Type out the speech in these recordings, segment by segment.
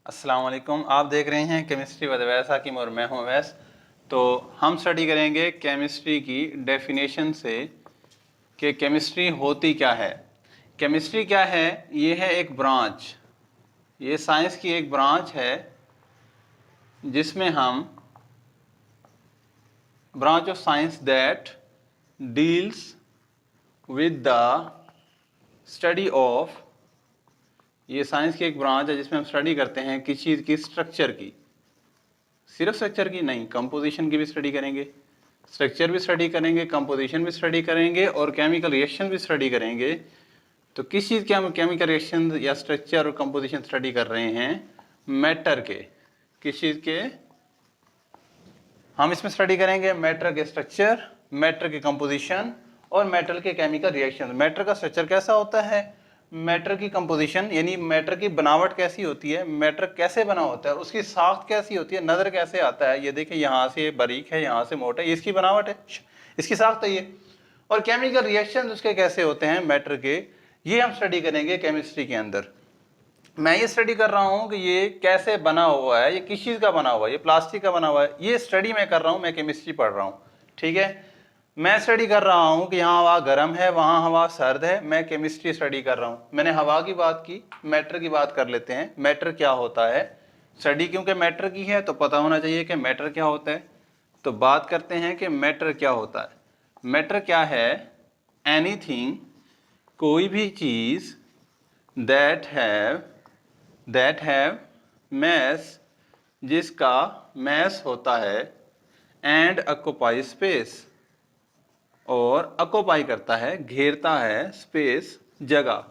अस्सलाम वालेकुम। आप देख रहे हैं केमिस्ट्री विद अवैस हाकिम और मैं हूं अवैस। तो हम स्टडी करेंगे केमिस्ट्री की डेफिनेशन से कि केमिस्ट्री होती क्या है। केमिस्ट्री क्या है? ये है एक ब्रांच, ये साइंस की एक ब्रांच है जिसमें हम branch of science that deals with the study of, ये साइंस की एक ब्रांच है जिसमें हम स्टडी करते हैं किसी चीज़ की स्ट्रक्चर की। सिर्फ स्ट्रक्चर की नहीं, कंपोजिशन की भी स्टडी करेंगे, स्ट्रक्चर भी स्टडी करेंगे, कंपोजिशन भी स्टडी करेंगे और केमिकल रिएक्शन भी स्टडी करेंगे। तो किस चीज़ के हम केमिकल रिएक्शन या स्ट्रक्चर और कंपोजिशन स्टडी कर रहे हैं? मैटर के। किस चीज़ के हम इसमें स्टडी करेंगे? मैटर के स्ट्रक्चर, मैटर के कंपोजिशन और मैटर के केमिकल रिएक्शन। मैटर का स्ट्रक्चर कैसा होता है, मैटर की कंपोजिशन यानी मैटर की बनावट कैसी होती है, मैटर कैसे बना होता है, उसकी साख्त कैसी होती है, नज़र कैसे आता है। ये देखिए यहाँ से बारीक है, यहाँ से मोटा है, ये इसकी बनावट है, इसकी साख्त है ये। और केमिकल रिएक्शन उसके कैसे होते हैं मैटर के, ये हम स्टडी करेंगे केमिस्ट्री के अंदर। मैं ये स्टडी कर रहा हूँ कि ये कैसे बना हुआ है, ये किस चीज़ का बना हुआ है, ये प्लास्टिक का बना हुआ है, ये स्टडी मैं कर रहा हूँ, मैं केमिस्ट्री पढ़ रहा हूँ। ठीक है, मैं स्टडी कर रहा हूँ कि यहाँ हवा गर्म है, वहाँ हवा सर्द है, मैं केमिस्ट्री स्टडी कर रहा हूँ। मैंने हवा की बात की, मैटर की बात कर लेते हैं। मैटर क्या होता है, स्टडी क्योंकि मैटर की है तो पता होना चाहिए कि मैटर क्या होता है। तो बात करते हैं कि मैटर क्या होता है। मैटर क्या है? एनीथिंग, कोई भी चीज़ दैट हैव मैस, जिसका मैस होता है, एंड ऑक्यूपाई स्पेस, और ऑक्यूपाई करता है, घेरता है, स्पेस जगह।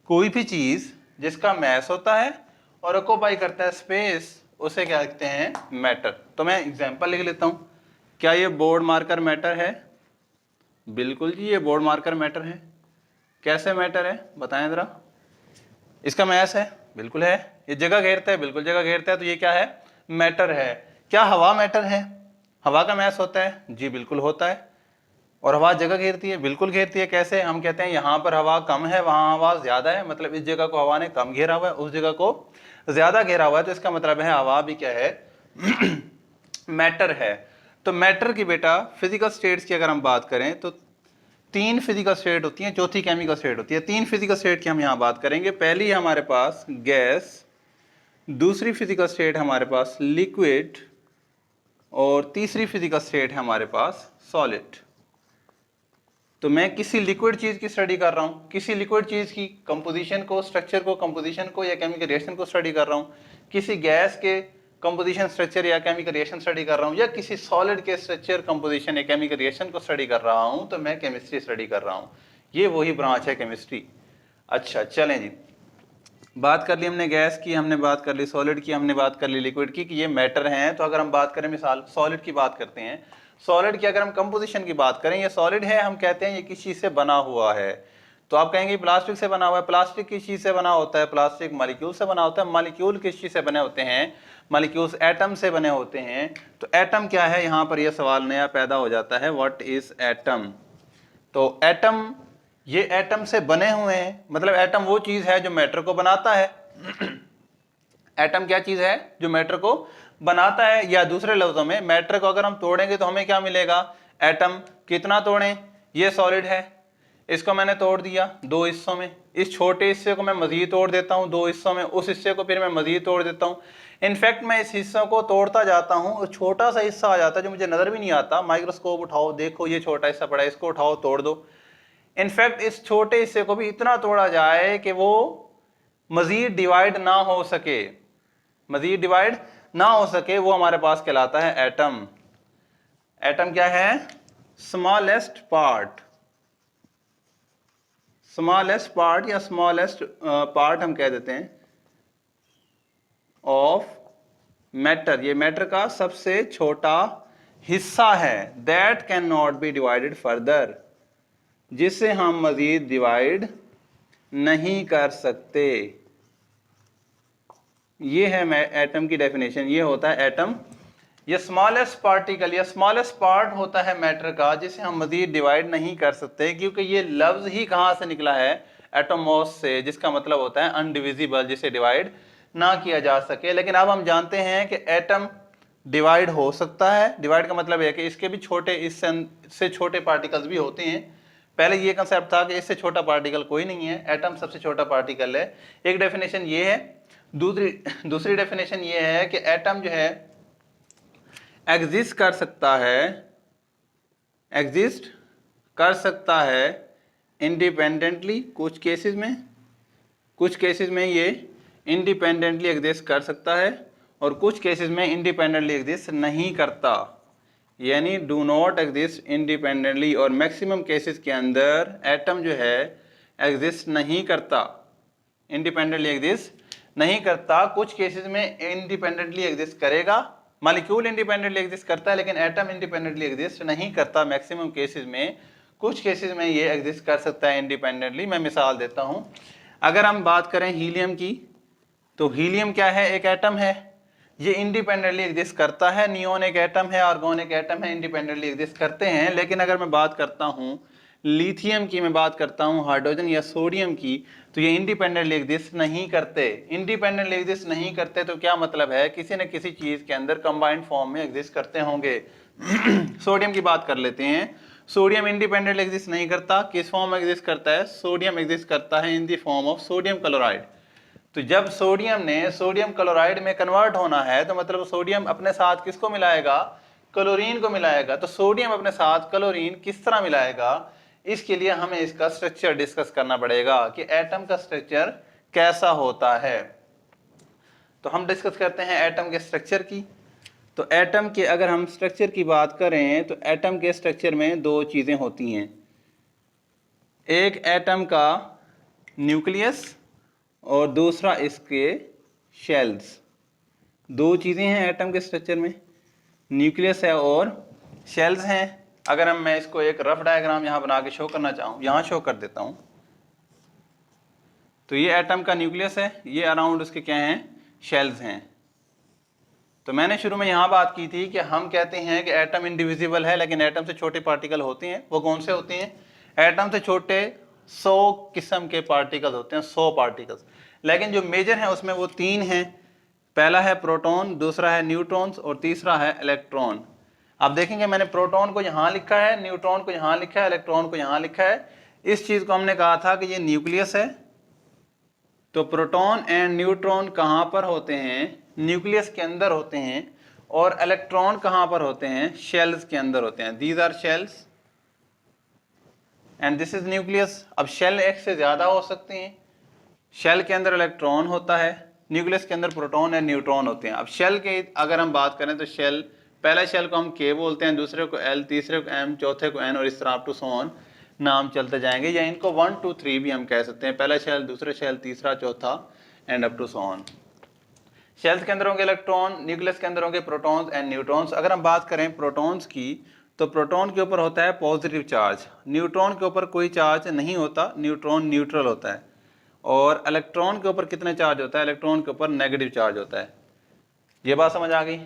कोई भी चीज़ जिसका मैस होता है और ऑक्यूपाई करता है स्पेस, उसे क्या लिखते हैं? मैटर। तो मैं एग्जांपल लिख लेता हूँ। क्या ये बोर्ड मार्कर मैटर है? बिल्कुल जी, ये बोर्ड मार्कर मैटर है। कैसे मैटर है बताएं ज़रा। इसका मैस है? बिल्कुल है। ये जगह घेरता है? बिल्कुल जगह घेरता है। तो ये क्या है? मैटर है। क्या हवा मैटर है? हवा का मैस होता है? जी बिल्कुल होता है। और हवा जगह घेरती है? बिल्कुल घेरती है। कैसे? हम कहते हैं यहाँ पर हवा कम है, वहाँ हवा ज़्यादा है, मतलब इस जगह को हवा ने कम घेरा हुआ है, उस जगह को ज़्यादा घेरा हुआ है, तो इसका मतलब है हवा भी क्या है? मैटर है। तो मैटर की बेटा फिजिकल स्टेट्स की अगर हम बात करें तो तीन फिजिकल स्टेट होती हैं, चौथी केमिकल स्टेट होती है। तीन फिजिकल स्टेट की हम यहाँ बात करेंगे। पहली हमारे पास गैस, दूसरी फिजिकल स्टेट हमारे पास लिक्विड, और तीसरी फिजिकल स्टेट है हमारे पास सॉलिड। तो मैं किसी लिक्विड चीज़ की स्टडी कर रहा हूँ, किसी लिक्विड चीज़ की कंपोजिशन को, स्ट्रक्चर को, कंपोजिशन को या केमिकल रिएक्शन को स्टडी कर रहा हूँ, किसी गैस के कंपोजिशन, स्ट्रक्चर या केमिकल रिएक्शन स्टडी कर रहा हूँ, या किसी सॉलिड के स्ट्रक्चर, कंपोजिशन या केमिकल रिएक्शन को स्टडी कर रहा हूँ, तो मैं केमिस्ट्री स्टडी कर रहा हूँ। ये वही ब्रांच है केमिस्ट्री। अच्छा चलें जी, बात कर ली हमने गैस की, हमने बात कर ली सॉलिड की, हमने बात कर ली लिक्विड की कि ये मैटर हैं। तो अगर हम बात करें, मिसाल सॉलिड की बात करते हैं, सॉलिड की अगर हम कंपोजिशन की बात करें, ये सॉलिड है, हम कहते हैं ये किस चीज़ से बना हुआ है। तो आप कहेंगे प्लास्टिक से बना हुआ है। प्लास्टिक किस चीज़ से बना होता है? प्लास्टिक मॉलिक्यूल से बना होता है। मॉलिक्यूल किस चीज़ से बने होते हैं? मॉलिक्यूल्स एटम से बने होते हैं। तो एटम क्या है? यहाँ पर यह सवाल नया पैदा हो जाता है, व्हाट इज एटम। तो एटम, ये एटम से बने हुए हैं, मतलब एटम वो चीज़ है जो मैटर को बनाता है। एटम क्या चीज़ है? जो मैटर को बनाता है। या दूसरे लफ्जों में, मैटर को अगर हम तोड़ेंगे तो हमें क्या मिलेगा? एटम। कितना तोड़ें? ये सॉलिड है, इसको मैंने तोड़ दिया दो हिस्सों में, इस छोटे हिस्से को मैं मजीद तोड़ देता हूँ दो हिस्सों में, उस हिस्से को फिर मैं मजीद तोड़ देता हूँ। इनफैक्ट मैं इस हिस्सों को तोड़ता जाता हूँ और छोटा सा हिस्सा आ जाता है जो मुझे नजर भी नहीं आता। माइक्रोस्कोप उठाओ, देखो ये छोटा हिस्सा पड़ा है, इसको उठाओ तोड़ दो। इनफैक्ट इस छोटे हिस्से को भी इतना तोड़ा जाए कि वो मजीद डिवाइड ना हो सके, मजीद डिवाइड ना हो सके, वो हमारे पास कहलाता है एटम। एटम क्या है? स्मॉलेस्ट पार्ट, स्मॉलेस्ट पार्ट या स्मॉलेस्ट पार्ट हम कह देते हैं ऑफ मैटर। ये मैटर का सबसे छोटा हिस्सा है। That can not be divided further, जिसे हम मजीद डिवाइड नहीं कर सकते। ये है एटम की डेफिनेशन। ये होता है एटम। ये स्मॉलेस्ट पार्टिकल या स्मॉलेस्ट पार्ट होता है मैटर का, जिसे हम मजीद डिवाइड नहीं कर सकते, क्योंकि ये लफ्ज ही कहाँ से निकला है? एटोमॉस से, जिसका मतलब होता है अनडिविजिबल, जिसे डिवाइड ना किया जा सके। लेकिन अब हम जानते हैं कि एटम डिवाइड हो सकता है। डिवाइड का मतलब है कि इसके भी छोटे, इससे छोटे पार्टिकल्स भी होते हैं। पहले ये कंसेप्ट था कि इससे छोटा पार्टिकल कोई नहीं है, एटम सबसे छोटा पार्टिकल है। एक डेफिनेशन ये है। दूसरी डेफिनेशन ये है कि एटम जो है एग्जिस्ट कर सकता है इंडिपेंडेंटली। कुछ केसेस में ये इंडिपेंडेंटली एग्जिस्ट कर सकता है और कुछ केसेस में इंडिपेंडेंटली एग्जिस्ट नहीं करता, यानी डू नॉट एग्जिस्ट इंडिपेंडेंटली। और मैक्सिमम केसेस के अंदर एटम जो है एग्जिस्ट नहीं करता, इंडिपेंडेंटली एग्जिस्ट नहीं करता। कुछ केसेस में इंडिपेंडेंटली एग्जिस्ट करेगा, मॉलिक्यूल इंडिपेंडेंटली एग्जिस्ट करता है, लेकिन एटम इंडिपेंडेंटली एग्जिस्ट नहीं करता मैक्सिमम केसेस में। कुछ केसेस में ये एग्जिस्ट कर सकता है इंडिपेंडेंटली। मैं मिसाल देता हूं, अगर हम बात करें हीलियम की, तो हीलियम क्या है? एक एटम है, ये इंडिपेंडेंटली एग्जिस्ट करता है। नियोन एक एटम है, आर्गोन एक एटम है, इंडिपेंडेंटली एग्जिस्ट करते हैं। लेकिन अगर मैं बात करता हूं लिथियम की, मैं बात करता हूं हाइड्रोजन या सोडियम की, तो ये इंडिपेंडेंटली एग्जिस्ट नहीं करते। इंडिपेंडेंटली एग्जिस्ट नहीं करते तो क्या मतलब है? किसी न किसी चीज के अंदर कंबाइंड फॉर्म में एग्जिस्ट करते होंगे। सोडियम की बात कर लेते हैं। सोडियम इंडिपेंडेंटली एग्जिस्ट नहीं करता। किस फॉर्म में एग्जिस्ट करता है? सोडियम एग्जिस्ट करता है in the form of sodium chloride. तो जब सोडियम ने सोडियम क्लोराइड में कन्वर्ट होना है, तो मतलब सोडियम अपने साथ किसको मिलाएगा? क्लोरीन को मिलाएगा। तो सोडियम अपने साथ क्लोरीन किस तरह मिलाएगा? इसके लिए हमें इसका स्ट्रक्चर डिस्कस करना पड़ेगा कि एटम का स्ट्रक्चर कैसा होता है। तो हम डिस्कस करते हैं एटम के स्ट्रक्चर की। तो एटम के अगर हम स्ट्रक्चर की बात करें तो एटम के स्ट्रक्चर में दो चीजें होती हैं। एक एटम का न्यूक्लियस और दूसरा इसके शेल्स। दो चीजें हैं एटम के स्ट्रक्चर में, न्यूक्लियस है और शेल्स हैं। अगर मैं इसको एक रफ डायग्राम यहां बना के शो करना चाहूं, यहां शो कर देता हूं। तो ये एटम का न्यूक्लियस है, ये अराउंड उसके क्या हैं? शेल्स हैं। तो मैंने शुरू में यहां बात की थी कि हम कहते हैं कि एटम इंडिविजिबल है, लेकिन एटम से छोटे पार्टिकल होते हैं। वो कौन से होते हैं? एटम से छोटे 100 किस्म के पार्टिकल होते हैं, 100 पार्टिकल्स। लेकिन जो मेजर हैं उसमें वो 3 हैं। पहला है प्रोटॉन, दूसरा है न्यूट्रॉन्स और तीसरा है इलेक्ट्रॉन। आप देखेंगे मैंने प्रोटॉन को यहां लिखा है, न्यूट्रॉन को यहां लिखा है, इलेक्ट्रॉन को यहां लिखा है। इस चीज को हमने कहा था कि ये न्यूक्लियस है। तो प्रोटॉन एंड न्यूट्रॉन कहां पर होते हैं? न्यूक्लियस के अंदर होते हैं। और इलेक्ट्रॉन कहां पर होते हैं? शेल्स के अंदर होते हैं। These are shells and this is nucleus. अब शेल एक से ज्यादा हो सकते हैं। शेल के अंदर इलेक्ट्रॉन होता है, न्यूक्लियस के अंदर प्रोटॉन एंड न्यूट्रॉन होते हैं। अब शेल के अगर हम बात करें तो शेल, पहला शेल को हम के बोलते हैं, दूसरे को एल, तीसरे को एम, चौथे को एन और इस तरह अप टू सो ऑन नाम चलते जाएंगे। या इनको 1 2 3 भी हम कह सकते हैं। पहला शेल, दूसरा शेल, तीसरा, चौथा and up to so on. Shells के अंदर होंगे इलेक्ट्रॉन, न्यूक्लियस के अंदर होंगे प्रोटॉन्स एंड न्यूट्रॉन्स। अगर हम बात करें प्रोटॉन्स की, तो प्रोटॉन के ऊपर होता है पॉजिटिव चार्ज, न्यूट्रॉन के ऊपर कोई चार्ज नहीं होता, न्यूट्रॉन न्यूट्रल होता है। और इलेक्ट्रॉन के ऊपर कितने चार्ज होता है? इलेक्ट्रॉन के ऊपर नेगेटिव चार्ज होता है। ये बात समझ आ गई?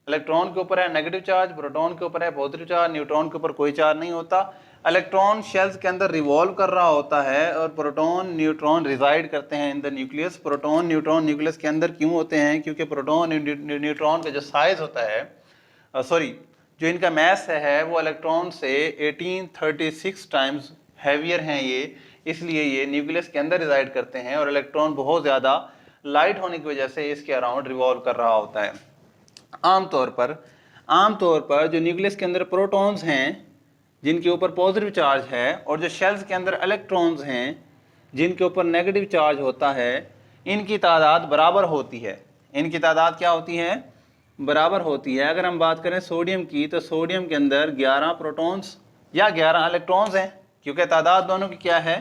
इलेक्ट्रॉन के ऊपर है नेगेटिव चार्ज, प्रोटॉन के ऊपर है पॉजिटिव चार्ज, न्यूट्रॉन के ऊपर कोई चार्ज नहीं होता। इलेक्ट्रॉन शेल्स के अंदर रिवॉल्व कर रहा होता है और प्रोटॉन न्यूट्रॉन रिजाइड करते हैं in the nucleus. Proton neutron nucleus के अंदर क्यों होते हैं? क्योंकि प्रोटॉन न्यूट्रॉन का जो साइज होता है, जो इनका मैस है वो इलेक्ट्रॉन से 1836 टाइम्स हैवियर हैं ये, इसलिए ये न्यूक्लियस के अंदर रिजाइड करते हैं। और इलेक्ट्रॉन बहुत ज़्यादा लाइट होने की वजह से इसके अराउंड रिवॉल्व कर रहा होता है। आमतौर पर जो न्यूक्लियस के अंदर प्रोटॉन्स हैं जिनके ऊपर पॉजिटिव चार्ज है, और जो शेल्स के अंदर इलेक्ट्रॉन्स हैं जिनके ऊपर नेगेटिव चार्ज होता है, इनकी तादाद बराबर होती है। इनकी तादाद क्या होती है? बराबर होती है। अगर हम बात करें सोडियम की, तो सोडियम के अंदर 11 प्रोटॉन्स या 11 इलेक्ट्रॉन्स हैं, क्योंकि तादाद दोनों की क्या है?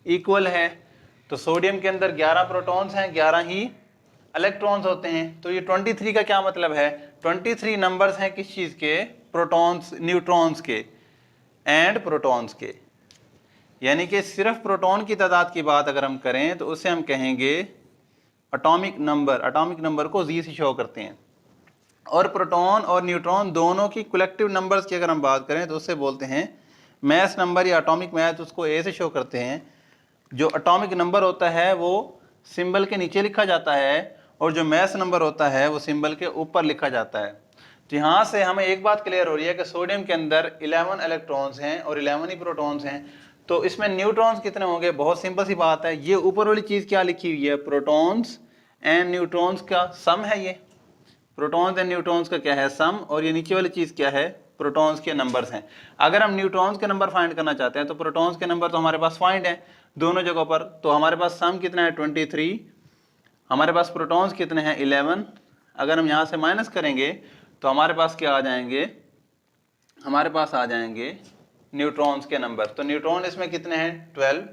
इक्वल है। तो सोडियम के अंदर 11 प्रोटॉन्स हैं, 11 ही इलेक्ट्रॉन्स होते हैं। तो ये 23 का क्या मतलब है? 23 नंबर्स हैं किस चीज़ के? प्रोटॉन्स, न्यूट्रॉन्स के एंड प्रोटॉन्स के। यानी कि सिर्फ प्रोटॉन की तादाद की बात अगर हम करें तो उसे हम कहेंगे एटॉमिक नंबर। एटॉमिक नंबर को जी से शो करते हैं। और प्रोटॉन और न्यूट्रॉन दोनों की कलेक्टिव नंबर्स की अगर हम बात करें तो उससे बोलते हैं मैस नंबर या एटॉमिक मैस, उसको ए से शो करते हैं। जो एटॉमिक नंबर होता है वो सिंबल के नीचे लिखा जाता है और जो मैस नंबर होता है वो सिंबल के ऊपर लिखा जाता है। तो यहाँ से हमें एक बात क्लियर हो रही है कि सोडियम के अंदर 11 इलेक्ट्रॉन्स हैं और 11 ही प्रोटॉन्स हैं। तो इसमें न्यूट्रॉन्स कितने होंगे? बहुत सिंपल सी बात है, ये ऊपर वाली चीज़ क्या लिखी हुई है? प्रोटॉन्स एंड न्यूट्रॉन्स का सम है ये। प्रोटॉन्स एंड न्यूट्रॉन्स का क्या है? सम। और ये नीचे वाली चीज़ क्या है? प्रोटॉन्स के नंबर्स हैं। अगर हम न्यूट्रॉन्स के नंबर फाइंड करना चाहते हैं तो प्रोटॉन्स के नंबर तो हमारे पास फाइंड है दोनों जगहों पर। तो हमारे पास सम कितना है? 23। हमारे पास प्रोटॉन्स कितने हैं? 11। अगर हम यहाँ से माइनस करेंगे तो हमारे पास क्या आ जाएंगे? हमारे पास आ जाएंगे न्यूट्रॉन्स के नंबर। तो न्यूट्रॉन इसमें कितने हैं? 12।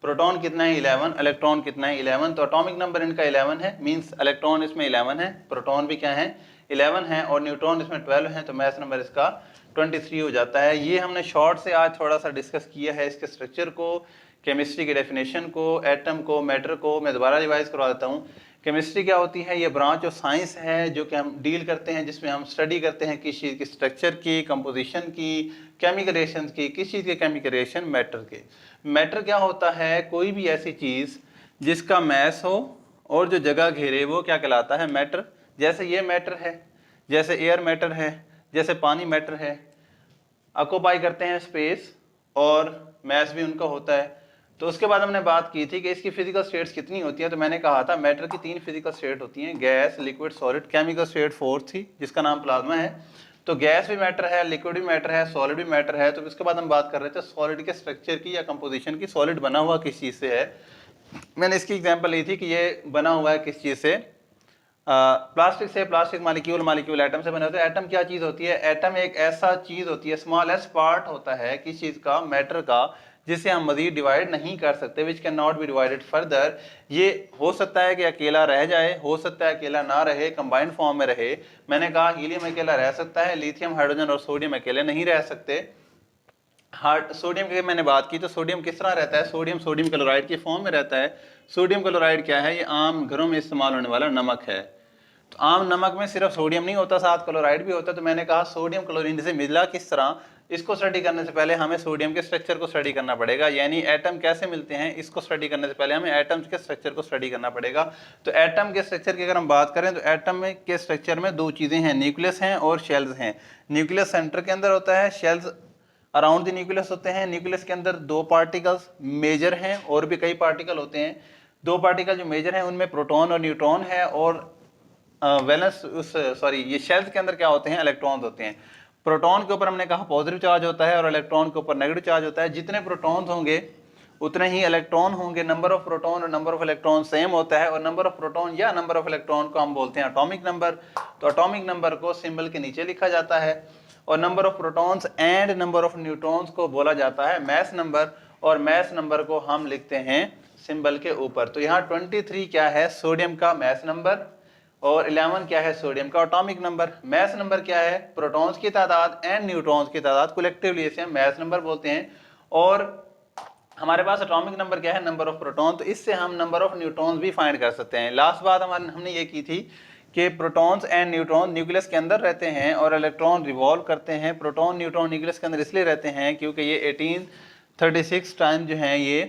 प्रोटॉन कितना है? 11। इलेक्ट्रॉन कितना है? 11। तो एटॉमिक नंबर इनका 11 है, मींस इलेक्ट्रॉन इसमें 11 है, प्रोटॉन भी क्या है? 11 है, और न्यूट्रॉन इसमें 12 है, तो मैथ नंबर इसका 23 हो जाता है। ये हमने शॉर्ट से आज थोड़ा सा डिस्कस किया है, इसके स्ट्रक्चर को, केमिस्ट्री के डेफिनेशन को, एटम को, मैटर को। मैं दोबारा रिवाइज करवा देता हूँ। केमिस्ट्री क्या होती है? ये ब्रांच ऑफ साइंस है जो कि हम डील करते हैं, जिसमें हम स्टडी करते हैं किस चीज़ की स्ट्रक्चर की, कंपोजिशन की, केमिकल रिएक्शंस की, किस चीज़ के केमिकल रिएक्शन? मैटर के। मैटर क्या होता है? कोई भी ऐसी चीज़ जिसका मैस हो और जो जगह घेरे वो क्या कहलाता है? मैटर। जैसे ये मैटर है, जैसे एयर मैटर है, जैसे पानी मैटर है, ऑक्यूपाई करते हैं स्पेस और मैस भी उनका होता है। तो उसके बाद हमने बात की थी कि इसकी फिजिकल स्टेट्स कितनी होती है। तो मैंने कहा था मैटर की 3 फिजिकल स्टेट होती हैं, gas, liquid, solid. Chemical state 4 थी जिसका नाम प्लाज्मा है। तो गैस भी मैटर है, लिक्विड भी मैटर है, सॉलिड भी मैटर है। तो इसके बाद हम बात कर रहे थे सॉलिड के स्ट्रक्चर की या कंपोजिशन की। सॉलिड बना हुआ किस चीज़ से है? मैंने इसकी एग्जाम्पल ली थी कि ये बना हुआ है किस चीज़ से? प्लास्टिक से। प्लास्टिक मॉलिक्यूल, मॉलिक्यूल एटम से बने होते हैं। एटम क्या चीज़ होती है? एटम एक ऐसा चीज़ होती है, स्मॉलेस्ट पार्ट होता है किस चीज़ का? मैटर का, जिसे हम मजीद डिवाइड नहीं कर सकते, which can not be divided further. ये हो सकता है कि अकेला रह जाए, हो सकता है अकेला ना रहे, कंबाइंड फॉर्म में रहे। मैंने कहा हीलियम अकेला रह सकता है, लिथियम, हाइड्रोजन और सोडियम अकेले नहीं रह सकते। सोडियम की मैंने बात की तो सोडियम किस तरह रहता है? सोडियम सोडियम क्लोराइड की फॉर्म में रहता है। सोडियम क्लोराइड क्या है? ये आम घरों में इस्तेमाल होने वाला नमक है। तो आम नमक में सिर्फ सोडियम नहीं होता, साथ क्लोराइड भी होता है। तो मैंने कहा सोडियम क्लोरीन से मिला किस तरह? इसको स्टडी करने से पहले हमें सोडियम के स्ट्रक्चर को स्टडी करना पड़ेगा, यानी एटम कैसे मिलते हैं इसको स्टडी करने से पहले हमें एटम्स के स्ट्रक्चर को स्टडी करना पड़ेगा। तो एटम के स्ट्रक्चर की अगर हम बात करें तो एटम के स्ट्रक्चर में 2 चीज़ें हैं, न्यूक्लियस हैं और शेल्स हैं। न्यूक्लियस सेंटर के अंदर होता है, शेल्स अराउंड द न्यूक्लियस होते हैं। न्यूक्लियस के अंदर 2 पार्टिकल्स मेजर हैं, और भी कई पार्टिकल होते हैं। 2 पार्टिकल जो मेजर हैं उनमें प्रोटॉन और न्यूट्रॉन है, और वैलेंस ये शेल्स के अंदर क्या होते हैं? इलेक्ट्रॉन्स होते हैं। प्रोटॉन के ऊपर हमने कहा पॉजिटिव चार्ज होता है और इलेक्ट्रॉन के ऊपर नेगेटिव चार्ज होता है। जितने प्रोटॉन्स होंगे उतने ही इलेक्ट्रॉन होंगे। नंबर ऑफ प्रोटॉन और नंबर ऑफ इलेक्ट्रॉन सेम होता है, और नंबर ऑफ प्रोटॉन या नंबर ऑफ इलेक्ट्रॉन को हम बोलते हैं एटॉमिक नंबर। तो एटॉमिक नंबर को सिंबल के नीचे लिखा जाता है, और number of protons and number of neutrons को बोला जाता है मैस नंबर, और मैस नंबर को हम लिखते हैं सिंबल के ऊपर। तो यहाँ 23 क्या है? सोडियम का मैस नंबर, और 11 क्या है? सोडियम का एटॉमिक नंबर। मैस नंबर क्या है? प्रोटॉन्स की तादाद एंड न्यूट्रॉन्स की तादाद, कलेक्टिवली इसे हम मैस नंबर बोलते हैं। और हमारे पास एटॉमिक नंबर क्या है? Number of proton. तो इससे हम नंबर ऑफ न्यूट्रॉन्स भी फाइंड कर सकते हैं। लास्ट बात हमने ये की थी कि प्रोटॉन्स एंड न्यूट्रॉन न्यूक्लियस के अंदर रहते हैं और इलेक्ट्रॉन रिवॉल्व करते हैं। प्रोटॉन न्यूट्रॉन न्यूक्लियस के अंदर इसलिए रहते हैं क्योंकि ये 1836 टाइम जो हैं ये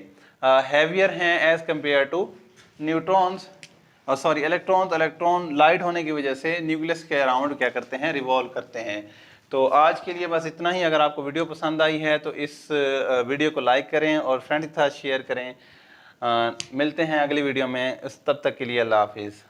हैवियर हैं as compare to neutrons, electrons. Electron light होने की वजह से न्यूक्लियस के अराउंड क्या करते हैं? रिवॉल्व करते हैं। तो आज के लिए बस इतना ही। अगर आपको वीडियो पसंद आई है तो इस वीडियो को लाइक करें और फ्रेंड के साथ शेयर करें। मिलते हैं अगली वीडियो में, तब तक के लिए अल्लाह हाफिज़।